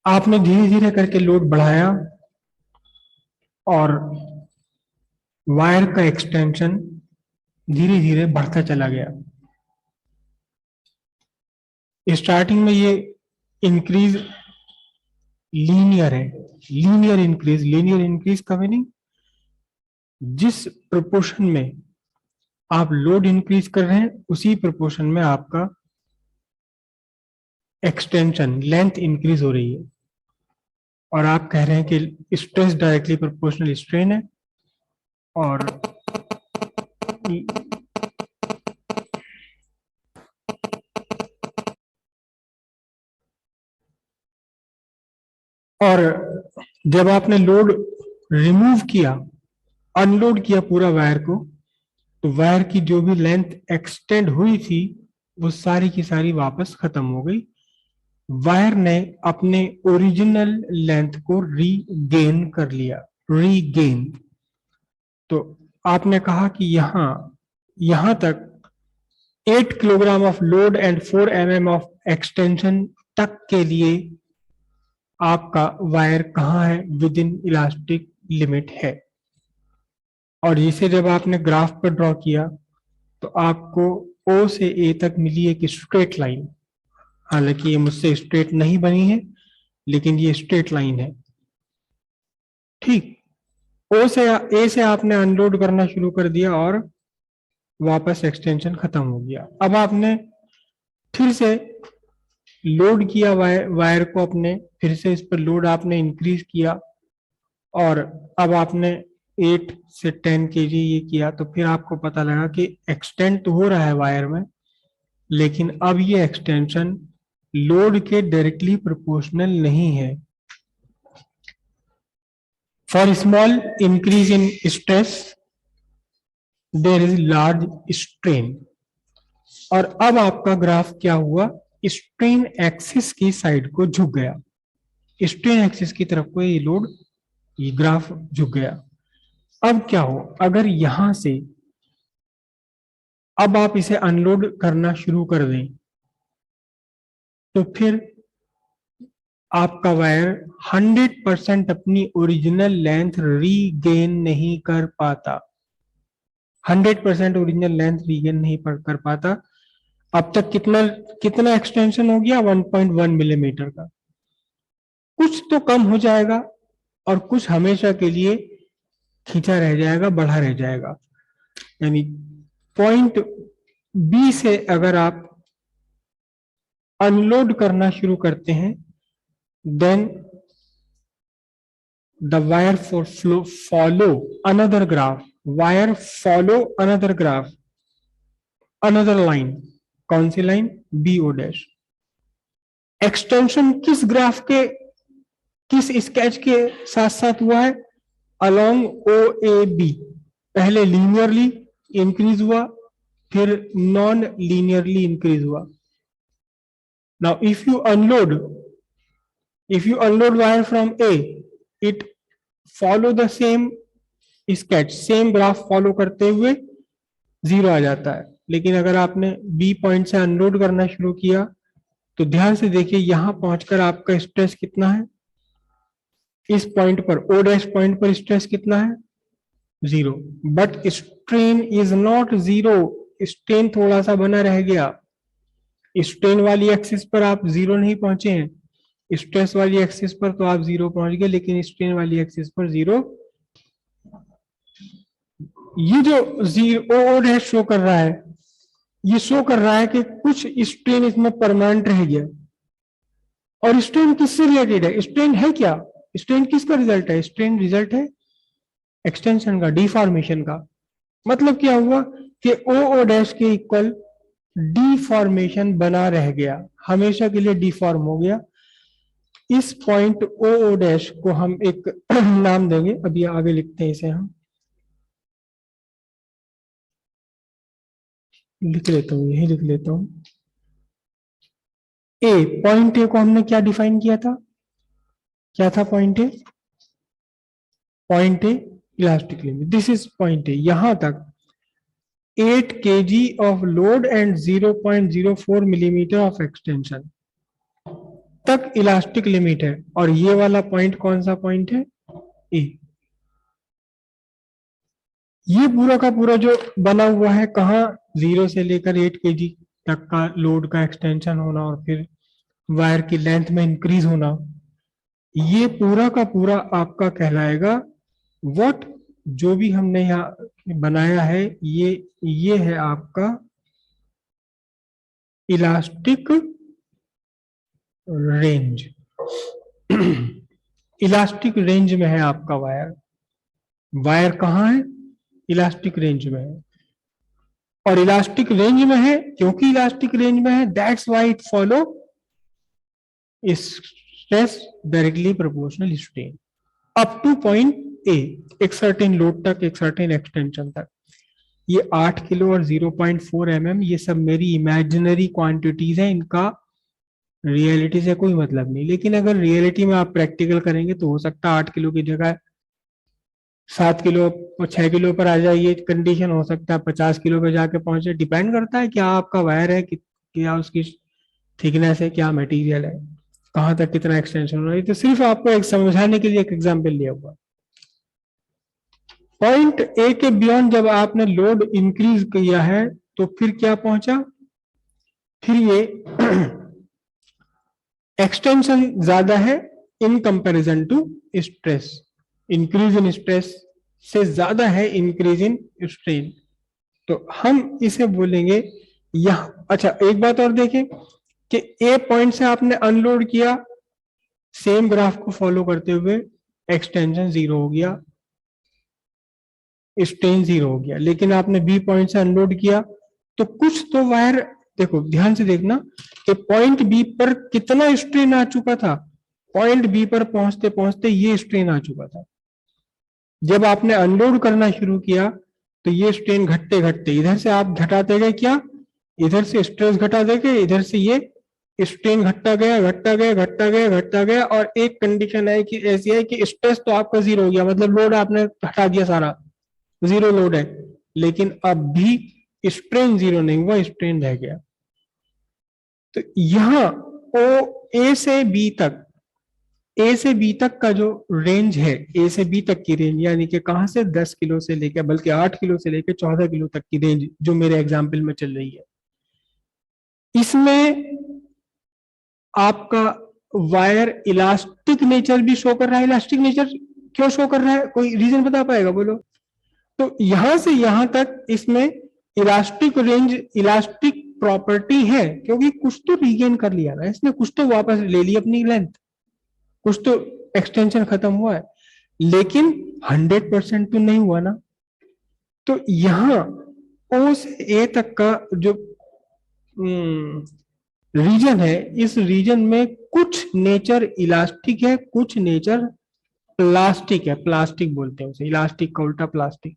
आपने धीरे धीरे करके लोड बढ़ाया और वायर का एक्सटेंशन धीरे धीरे बढ़ता चला गया। स्टार्टिंग में ये इंक्रीज लीनियर है, लीनियर इंक्रीज का मीनिंग जिस प्रोपोर्शन में आप लोड इंक्रीज कर रहे हैं उसी प्रोपोर्शन में आपका एक्सटेंशन लेंथ इंक्रीज हो रही है। और आप कह रहे हैं कि स्ट्रेस डायरेक्टली प्रोपोर्शनल स्ट्रेन है और और जब आपने लोड रिमूव किया, अनलोड किया पूरा वायर को, तो वायर की जो भी लेंथ एक्सटेंड हुई थी वो सारी की सारी वापस खत्म हो गई। वायर ने अपने ओरिजिनल लेंथ को रीगेन कर लिया, रीगेन। तो आपने कहा कि यहां तक 8 kilogram of load and 4 mm of extension तक के लिए आपका वायर कहाँ है, विद इन इलास्टिक लिमिट है। और इसे जब आपने ग्राफ पर ड्रॉ किया तो आपको O से A तक मिली एक स्ट्रेट लाइन। हालांकि ये मुझसे स्ट्रेट नहीं बनी है, लेकिन ये स्ट्रेट लाइन है। ठीक, O से A से आपने अनलोड करना शुरू कर दिया और वापस एक्सटेंशन खत्म हो गया। अब आपने फिर से लोड किया वायर को, अपने फिर से इस पर लोड आपने इंक्रीज किया और अब आपने 8 से 10 kg ये किया, तो फिर आपको पता लगा कि एक्सटेंड तो हो रहा है वायर में, लेकिन अब ये एक्सटेंशन लोड के डायरेक्टली प्रोपोर्शनल नहीं है। For small increase in stress there is large strain. और अब आपका ग्राफ क्या हुआ, स्ट्रेन एक्सिस की साइड को झुक गया, स्ट्रेन एक्सिस की तरफ को ये लोड, ये ग्राफ झुक गया। अब क्या हो, अगर यहां से अब आप इसे अनलोड करना शुरू कर दें तो फिर आपका वायर 100% अपनी ओरिजिनल लेंथ रीगेन नहीं कर पाता, 100% ओरिजिनल लेंथ रीगेन नहीं कर पाता। अब तक कितना कितना एक्सटेंशन हो गया, 1.1 मिलीमीटर का। कुछ तो कम हो जाएगा और कुछ हमेशा के लिए खींचा रह जाएगा, बढ़ा रह जाएगा। यानी पॉइंट बी से अगर आप अनलोड करना शुरू करते हैं, then the wire follow another graph, wire follow another graph, another line. कौन सी line, B O dash. Extension किस ग्राफ के, किस स्केच के साथ साथ हुआ है, अलोंग ओ ए बी। पहले लीनियरली इंक्रीज हुआ, फिर नॉन लीनियरली इंक्रीज हुआ। Now if you unload wire from A, it follow the same sketch, same graph follow करते हुए जीरो आ जाता है। लेकिन अगर आपने बी पॉइंट से अनलोड करना शुरू किया तो ध्यान से देखिए, यहां पहुंचकर आपका स्ट्रेस कितना है, इस पॉइंट पर ओ डैश पॉइंट पर स्ट्रेस कितना है, zero. But strain is not zero, strain थोड़ा सा बना रह गया। स्ट्रेन वाली एक्सिस पर आप जीरो नहीं पहुंचे हैं, स्ट्रेस वाली एक्सिस पर तो आप जीरो पहुंच गए, लेकिन स्ट्रेन वाली एक्सिस पर जीरो। ये जो जीरो ओ डैश शो कर रहा है, ये शो कर रहा है कि कुछ स्ट्रेन इसमें परमानेंट रह गया। और स्ट्रेन किससे रिलेटेड है, स्ट्रेन है क्या, स्ट्रेन किसका रिजल्ट है, स्ट्रेन रिजल्ट है एक्सटेंशन का, डिफॉर्मेशन का। मतलब क्या हुआ कि ओ डैश के इक्वल डिफॉर्मेशन बना रह गया, हमेशा के लिए डिफॉर्म हो गया। इस पॉइंट ओ डैश को हम एक नाम देंगे, अभी आगे लिखते हैं इसे, हम लिख लेता हूं, यही लिख लेता हूं। ए, पॉइंट ए को हमने क्या डिफाइन किया था, क्या था point A, point A elastic limit, this is point A. यहां तक 8 kg of load and 0.04 millimeter of extension तक इलास्टिक लिमिट है। और ये वाला पॉइंट कौन सा पॉइंट है? ए। ये पूरा का पूरा जो बना हुआ है कहाँ, 0 से लेकर 8 kg तक का लोड का एक्सटेंशन होना और फिर वायर की लेंथ में इंक्रीज होना, ये पूरा का पूरा आपका कहलाएगा व्हाट, जो भी हमने यहाँ बनाया है ये है आपका इलास्टिक रेंज। इलास्टिक रेंज में है आपका वायर। वायर कहाँ है? इलास्टिक रेंज में है। और इलास्टिक रेंज में है क्योंकि इलास्टिक रेंज में है, that's why it follow stress directly proportional strain up two point A, एक सर्टेन लोड तक, एक सर्टेन एक्सटेंशन तक। ये 8 किलो और 0.4 mm ये सब मेरी इमेजिनरी क्वांटिटीज है, इनका रियलिटी से कोई मतलब नहीं। लेकिन अगर रियलिटी में आप प्रैक्टिकल करेंगे तो हो सकता है 8 किलो की जगह 7 किलो और 6 किलो पर आ जाए, ये कंडीशन हो सकता है 50 किलो पे जाके पहुंचे। डिपेंड करता है क्या आपका वायर है, क्या उसकी थिकनेस है, क्या मटेरियल है, कहां तक कितना एक्सटेंशन हो रहा है। तो सिर्फ आपको एक समझाने के लिए एक एग्जांपल लिया हुआ। पॉइंट ए के बियॉन्ड जब आपने लोड इंक्रीज किया है तो फिर क्या पहुंचा, फिर ये एक्सटेंशन ज्यादा है in comparison to stress, increase in stress से ज्यादा है इंक्रीज इन स्ट्रेन। तो हम इसे बोलेंगे यह। अच्छा एक बात और देखें कि ए पॉइंट से आपने अनलोड किया, सेम ग्राफ को फॉलो करते हुए एक्सटेंशन 0 हो गया, स्ट्रेन 0 हो गया। लेकिन आपने बी पॉइंट से अनलोड किया तो कुछ तो वायर, देखो ध्यान से देखना कि पॉइंट बी पर कितना स्ट्रेन आ चुका था। पॉइंट बी पर पहुंचते पहुंचते ये स्ट्रेन आ चुका था। जब आपने अनलोड करना शुरू किया तो ये स्ट्रेन घटते घटते इधर से आप घटाते गए, क्या इधर से स्ट्रेस घटा देंगे, इधर से ये स्ट्रेन घटता गया घटता गया घटता गया घटता गया। और एक कंडीशन है कि ऐसी है कि स्ट्रेस तो आपका 0 हो गया, मतलब लोड आपने हटा दिया सारा, 0 लोड है। लेकिन अब भी स्ट्रेन 0 नहीं हुआ, स्ट्रेन रह गया। तो यहां ओ ए से बी तक, ए से बी तक का जो रेंज है, ए से बी तक की रेंज यानी कि कहां से 10 किलो से लेकर, बल्कि 8 किलो से लेकर 14 किलो तक की रेंज जो मेरे एग्जाम्पल में चल रही है, इसमें आपका वायर इलास्टिक नेचर भी शो कर रहा है। इलास्टिक नेचर क्यों शो कर रहा है, कोई रीजन बता पाएगा, बोलो? तो यहां से यहां तक इसमें इलास्टिक रेंज, इलास्टिक प्रॉपर्टी है क्योंकि कुछ तो रीगेन कर लिया ना इसने, कुछ तो वापस ले ली अपनी लेंथ, कुछ तो एक्सटेंशन खत्म हुआ है। लेकिन 100% तो नहीं हुआ ना। तो यहां ओ से ए तक का जो रीजन है, इस रीजन में कुछ नेचर इलास्टिक है, कुछ नेचर प्लास्टिक है। प्लास्टिक बोलते हैं उसे, इलास्टिक का उल्टा प्लास्टिक।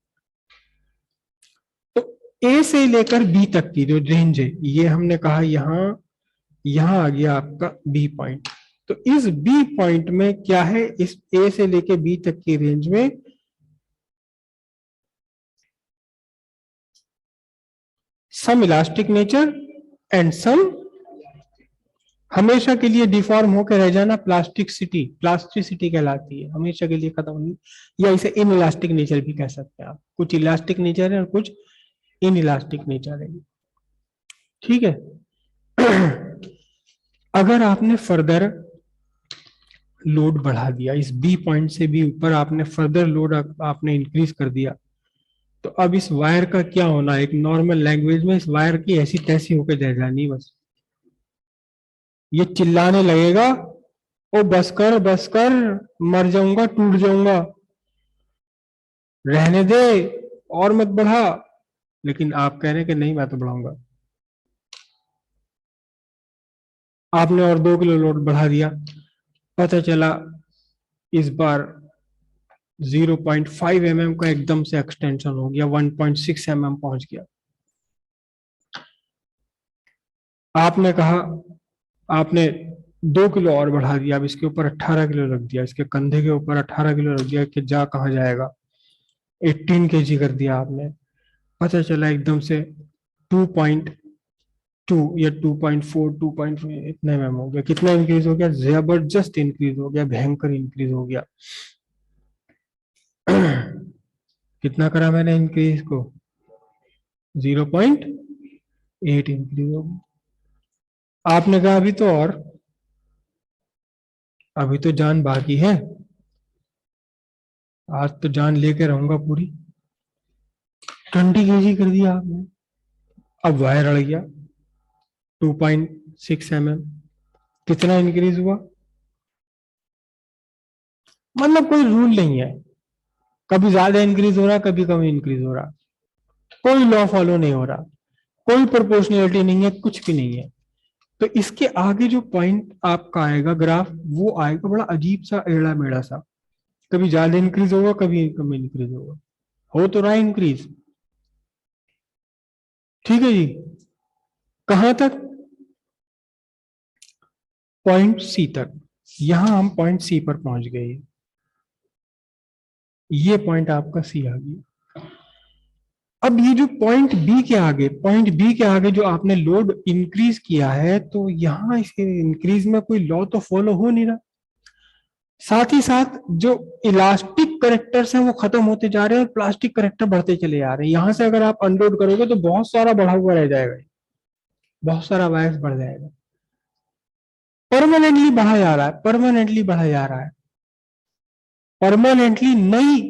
तो ए से लेकर बी तक की जो रेंज है, ये हमने कहा यहां आ गया आपका बी पॉइंट। तो इस बी पॉइंट में क्या है, इस ए से लेकर बी तक की रेंज में सम इलास्टिक नेचर एंड सम हमेशा के लिए डिफॉर्म होकर रह जाना, प्लास्टिसिटी, प्लास्टिसिटी कहलाती है, हमेशा के लिए खत्म होनी। या इसे इन इलास्टिक नेचर भी कह सकते हैं आप। कुछ इलास्टिक नेचर है और कुछ इन इलास्टिक नेचर है। ठीक है। अगर आपने फर्दर लोड बढ़ा दिया, इस बी पॉइंट से भी ऊपर आपने फर्दर लोड आपने इंक्रीज कर दिया, तो अब इस वायर का क्या होना, एक नॉर्मल लैंग्वेज में इस वायर की ऐसी तैसी होकर रह जानी बस। ये चिल्लाने लगेगा, ओ बस कर, मर जाऊंगा, टूट जाऊंगा, रहने दे और मत बढ़ा। लेकिन आप कह रहे हैं कि नहीं मैं तो बढ़ाऊंगा। आपने और 2 किलो लोड बढ़ा दिया, पता चला इस बार 0.5 mm का एकदम से एक्सटेंशन हो गया, 1.6 mm पहुंच गया। आपने कहा, आपने 2 किलो और बढ़ा दिया, अब इसके ऊपर 18 किलो रख दिया, इसके कंधे के ऊपर 18 किलो रख दिया कि जा कहाँ जाएगा, 18 kg कर दिया आपने। पता चला एकदम से 2.2 या 2.4 2.5 इतने में हो गया। कितना इंक्रीज हो गया? जबरदस्त इंक्रीज हो गया, भयंकर इंक्रीज हो गया। कितना करा मैंने इंक्रीज को? 0.8 इंक्रीज हो गया। आपने कहा अभी तो और, अभी तो जान बाकी है, आज तो जान लेके रहूंगा पूरी। 20 kg कर दिया आपने। अब वायर अड़ गया 2.6 mm। कितना इंक्रीज हुआ? मतलब कोई रूल नहीं है, कभी ज्यादा इंक्रीज हो रहा, कभी कम इंक्रीज हो रहा, कोई लॉ फॉलो नहीं हो रहा, कोई प्रोपोर्शनलिटी नहीं है, कुछ भी नहीं है। तो इसके आगे जो पॉइंट आपका आएगा ग्राफ, वो आएगा बड़ा अजीब सा, एड़ा मेड़ा सा। कभी ज्यादा इंक्रीज होगा, कभी कम इंक्रीज होगा। हो तो रहा है इंक्रीज। ठीक है जी। कहां तक? पॉइंट सी तक। यहां हम पॉइंट सी पर पहुंच गए। ये पॉइंट आपका सी आ गया। अब ये जो पॉइंट बी के आगे, पॉइंट बी के आगे जो आपने लोड इंक्रीज किया है, तो यहां इस इंक्रीज में कोई लॉ तो फॉलो हो नहीं रहा। साथ ही साथ जो इलास्टिक करेक्टर्स हैं वो खत्म होते जा रहे हैं और प्लास्टिक करेक्टर बढ़ते चले जा रहे हैं। यहां से अगर आप अनलोड करोगे तो बहुत सारा बढ़ा हुआ रह जाएगा, बहुत सारा वायर्स बढ़ जाएगा। परमानेंटली बढ़ा जा रहा है, परमानेंटली बढ़ा जा रहा है, परमानेंटली नई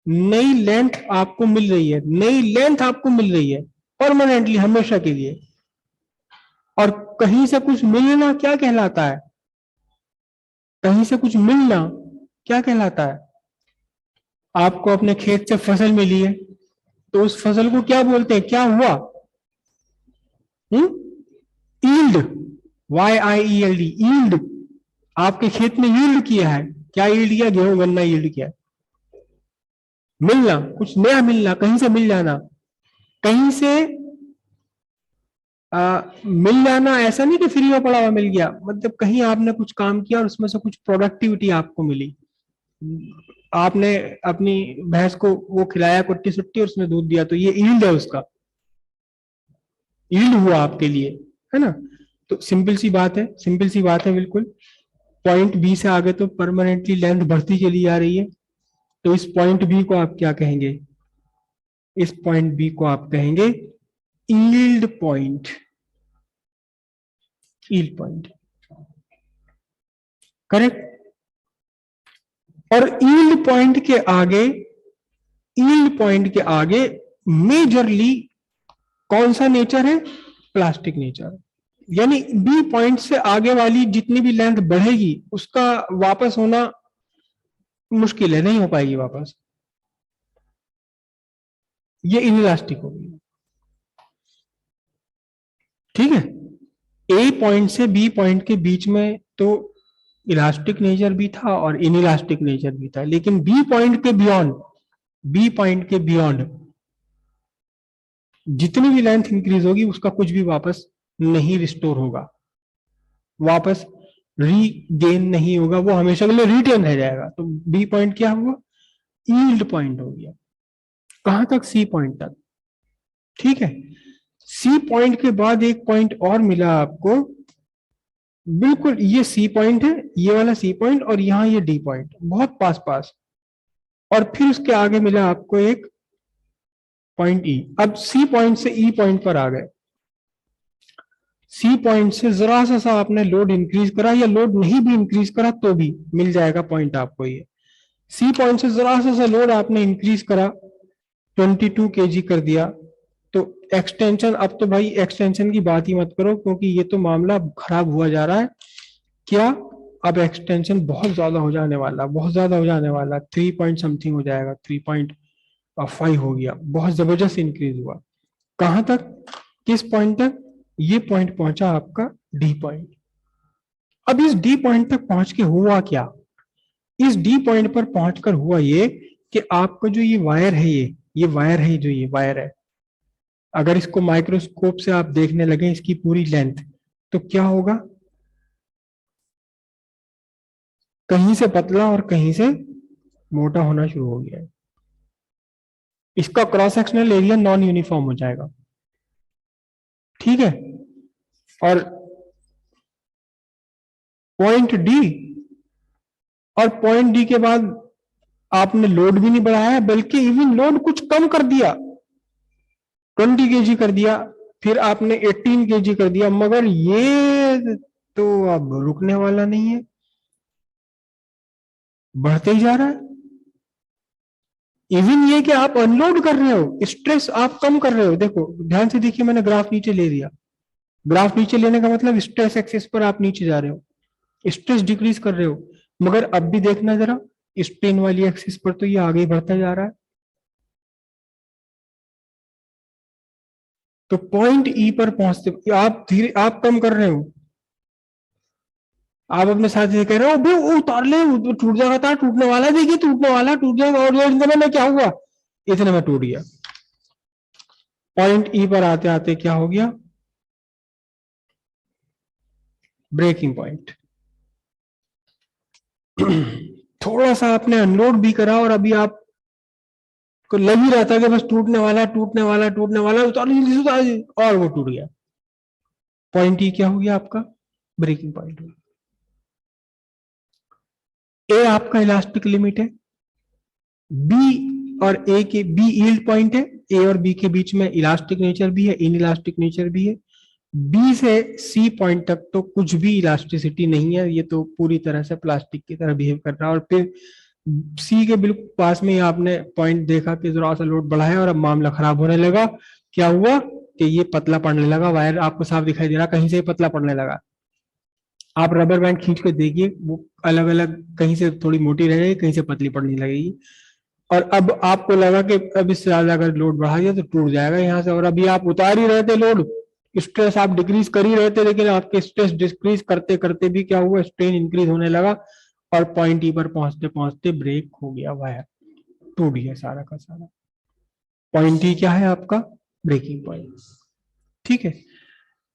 नई लेंथ आपको मिल रही है, नई लेंथ आपको मिल रही है परमानेंटली, हमेशा के लिए। और कहीं से कुछ मिलना क्या कहलाता है? कहीं से कुछ मिलना क्या कहलाता है? आपको अपने खेत से फसल मिली है, तो उस फसल को क्या बोलते हैं? क्या हुआ? ईल्ड। YIELD, yield. आपके खेत में ईल्ड किया है। क्या ईल्ड किया? गेहूं गन्ना ईल्ड किया। मिलना, कुछ नया मिलना, कहीं से मिल जाना, कहीं से मिल जाना। ऐसा नहीं कि फ्री में पड़ा हुआ मिल गया, मतलब कहीं आपने कुछ काम किया और उसमें से कुछ प्रोडक्टिविटी आपको मिली। आपने अपनी भैंस को वो खिलाया कुट्टी सुट्टी और उसने दूध दिया, तो ये ईल्ड है, उसका ईल्ड हुआ आपके लिए, है ना? तो सिंपल सी बात है, सिंपल सी बात है बिल्कुल। पॉइंट बी से आगे तो परमानेंटली लेंथ बढ़ती चली जा रही है, तो इस पॉइंट बी को आप क्या कहेंगे? इस पॉइंट बी को आप कहेंगे yield point. Yield point, correct. और ईल्ड पॉइंट के आगे, ईल्ड पॉइंट के आगे मेजरली कौन सा नेचर है? Plastic nature. यानी बी पॉइंट से आगे वाली जितनी भी लेंथ बढ़ेगी उसका वापस होना मुश्किल है, नहीं हो पाएगी वापस। ये इनइलास्टिक होगी। ठीक है। ए पॉइंट से बी पॉइंट के बीच में तो इलास्टिक नेचर भी था और इनइलास्टिक नेचर भी था, लेकिन बी पॉइंट के बियॉन्ड, बी पॉइंट के बियॉन्ड जितनी भी लेंथ इंक्रीज होगी उसका कुछ भी वापस नहीं रिस्टोर होगा, वापस रीगेन नहीं होगा, वो हमेशा के लिए रिटेन रह जाएगा। तो बी पॉइंट क्या हुआ? ईल्ड पॉइंट हो गया। कहां तक? सी पॉइंट तक। ठीक है। सी पॉइंट के बाद एक पॉइंट और मिला आपको, बिल्कुल ये सी पॉइंट है, ये वाला सी पॉइंट, और यहां ये डी पॉइंट, बहुत पास पास। और फिर उसके आगे मिला आपको एक पॉइंट ई। अब सी पॉइंट से ई पॉइंट पर आ गए। सी पॉइंट से जरा सा आपने लोड इंक्रीज करा, या लोड नहीं भी इंक्रीज करा तो भी मिल जाएगा पॉइंट आपको ये। सी पॉइंट से जरा सा लोड आपने इंक्रीज करा, 22 kg कर दिया, तो एक्सटेंशन, अब तो भाई एक्सटेंशन की बात ही मत करो, क्योंकि ये तो मामला खराब हुआ जा रहा है। क्या? अब एक्सटेंशन बहुत ज्यादा हो जाने वाला, बहुत ज्यादा हो जाने वाला, 3 पॉइंट समथिंग हो जाएगा, 3.5 हो गया, बहुत जबरदस्त इंक्रीज हुआ। कहां तक? किस पॉइंट तक? ये पॉइंट पहुंचा आपका डी पॉइंट। अब इस डी पॉइंट तक पहुंच के हुआ क्या? इस डी पॉइंट पर पहुंचकर हुआ ये कि आपका जो ये वायर है, ये वायर है, जो ये वायर है, अगर इसको माइक्रोस्कोप से आप देखने लगे इसकी पूरी लेंथ, तो क्या होगा? कहीं से पतला और कहीं से मोटा होना शुरू हो गया है। इसका cross sectional area non uniform हो जाएगा, ठीक है। और पॉइंट डी, और पॉइंट डी के बाद आपने लोड भी नहीं बढ़ाया बल्कि इवन लोड कुछ कम कर दिया, 20 केजी कर दिया, फिर आपने 18 केजी कर दिया, मगर ये तो अब रुकने वाला नहीं है, बढ़ते ही जा रहा है। इवन ये कि आप अनलोड कर रहे हो, स्ट्रेस आप कम कर रहे हो। देखो ध्यान से देखिए, मैंने ग्राफ नीचे ले लिया। ग्राफ नीचे लेने का मतलब स्ट्रेस एक्सिस पर आप नीचे जा रहे हो, स्ट्रेस डिक्रीज कर रहे हो, मगर अब भी देखना जरा, स्ट्रेन वाली एक्सिस पर तो ये आगे बढ़ता जा रहा है। तो पॉइंट ई पर पहुंचते आप धीरे, आप कम कर रहे हो, आप अपने साथी से कह रहे हो भाई वो उतार ले, वो टूट जाएगा, था टूटने वाला है, देखिए टूटने वाला, टूट जाएगा, और इतने में क्या हुआ, इतने में टूट गया। पॉइंट ई पर आते आते क्या हो गया, ब्रेकिंग पॉइंट। थोड़ा सा आपने अनलोड भी करा और अभी आप को लग ही रहा था कि बस टूटने वाला, टूटने वाला, टूटने वाला, उतार लीजिए, और वो टूट गया। पॉइंट ई क्या हो गया आपका, ब्रेकिंग पॉइंट। ए आपका इलास्टिक लिमिट है, बी और ए के, बी यील्ड पॉइंट है, ए और बी के बीच में इलास्टिक नेचर भी है, इन इलास्टिक नेचर भी है। बी से सी पॉइंट तक तो कुछ भी इलास्टिसिटी नहीं है, ये तो पूरी तरह से प्लास्टिक की तरह बिहेव कर रहा है। और फिर सी के बिल्कुल पास में ही आपने पॉइंट देखा कि जरा सा लोड बढ़ाया और अब मामला खराब होने लगा। क्या हुआ कि ये पतला पड़ने लगा, वायर आपको साफ दिखाई दे रहा, कहीं से पतला पड़ने लगा। आप रबर बैंड खींच के देखिए, वो अलग अलग, कहीं से थोड़ी मोटी रहेगी, कहीं से पतली पड़ने लगेगी। और अब आपको लगा कि अब इससे ज्यादा अगर लोड बढ़ा दिया तो टूट जाएगा यहाँ से, और अभी आप उतार ही रहे थे लोड, स्ट्रेस आप डिक्रीज कर ही रहे थे, लेकिन आपके स्ट्रेस डिक्रीज करते करते भी क्या हुआ, स्ट्रेन इंक्रीज होने लगा, और पॉइंट ई पर पहुंचते पहुंचते ब्रेक हो गया, वायर टूट गया सारा का सारा। पॉइंट ई क्या है आपका, ब्रेकिंग पॉइंट, ठीक है।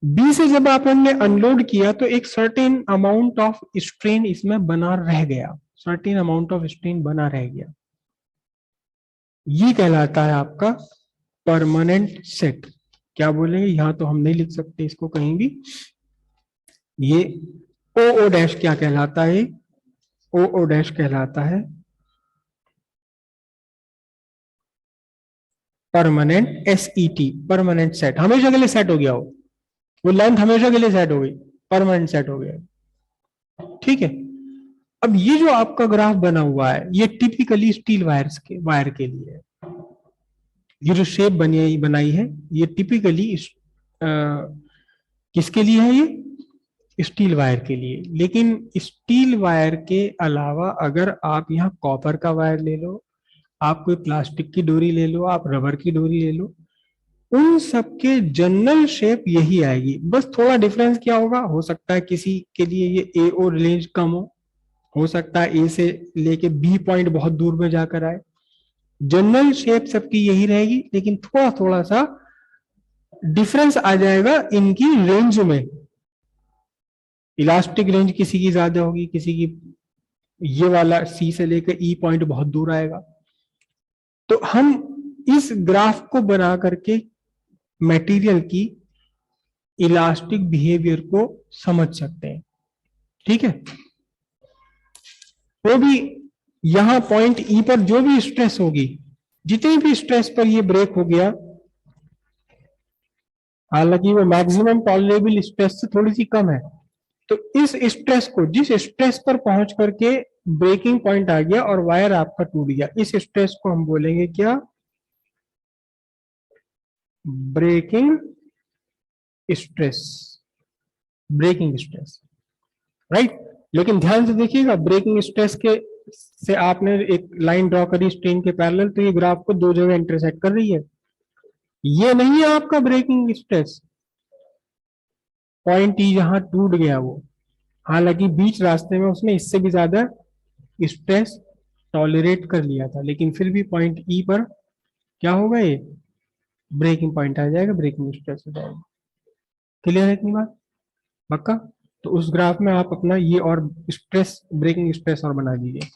बी से जब आपने अनलोड किया तो एक सर्टेन अमाउंट ऑफ स्ट्रेन इसमें बना रह गया, सर्टेन अमाउंट ऑफ स्ट्रेन बना रह गया, ये कहलाता है आपका परमानेंट सेट। क्या बोलेंगे, यहां तो हम नहीं लिख सकते इसको कहीं भी, ये ओ ओ डैश क्या कहलाता है, ओ ओ डैश कहलाता है permanent, S E T, permanent set, हमेशा के लिए सेट हो गया वो लेंथ हमेशा के लिए सेट हो गई, परमानेंट सेट हो गया, ठीक है। अब ये जो आपका ग्राफ बना हुआ है, ये टिपिकली स्टील वायर के लिए है। ये जो शेप बनाई है, ये टिपिकली किसके लिए है, ये स्टील वायर के लिए। लेकिन स्टील वायर के अलावा अगर आप यहाँ कॉपर का वायर ले लो, आप कोई प्लास्टिक की डोरी ले लो, आप रबर की डोरी ले लो, उन सबके जनरल शेप यही आएगी। बस थोड़ा डिफरेंस क्या होगा, हो सकता है किसी के लिए ये ए ओ रेंज कम हो सकता है ए से लेके बी पॉइंट बहुत दूर में जाकर आए, जनरल शेप सबकी यही रहेगी, लेकिन थोड़ा थोड़ा सा डिफरेंस आ जाएगा इनकी रेंज में। इलास्टिक रेंज किसी की ज्यादा होगी, किसी की, ये वाला सी से लेकर ई पॉइंट बहुत दूर आएगा। तो हम इस ग्राफ को बना करके मटेरियल की इलास्टिक बिहेवियर को समझ सकते हैं, ठीक है। वो भी यहां पॉइंट ई पर जो भी स्ट्रेस होगी, जितनी भी स्ट्रेस पर ये ब्रेक हो गया, हालांकि वो मैक्सिमम टॉलरेबल स्ट्रेस से थोड़ी सी कम है, तो इस स्ट्रेस को, जिस स्ट्रेस पर पहुंच करके ब्रेकिंग पॉइंट आ गया और वायर आपका टूट गया, इस स्ट्रेस को हम बोलेंगे क्या, breaking stress, breaking stress, right. लेकिन ध्यान से देखिएगा, ब्रेकिंग स्ट्रेस के से आपने एक लाइन ड्रॉ करी स्ट्रेन के पैरेलल, तो ये ग्राफ को दो जगह इंटरसेक्ट कर रही है, ये नहीं है आपका ब्रेकिंग स्ट्रेस, पॉइंट ई जहां टूट गया वो, हालांकि बीच रास्ते में उसने इससे भी ज्यादा स्ट्रेस टॉलरेट कर लिया था, लेकिन फिर भी पॉइंट ई पर क्या होगा, ये ब्रेकिंग पॉइंट आ जाएगा, ब्रेकिंग स्ट्रेस हो जाएगा। क्लियर है इतनी बात, पक्का। तो उस ग्राफ में आप अपना ये और स्ट्रेस, ब्रेकिंग स्ट्रेस और बना दीजिए।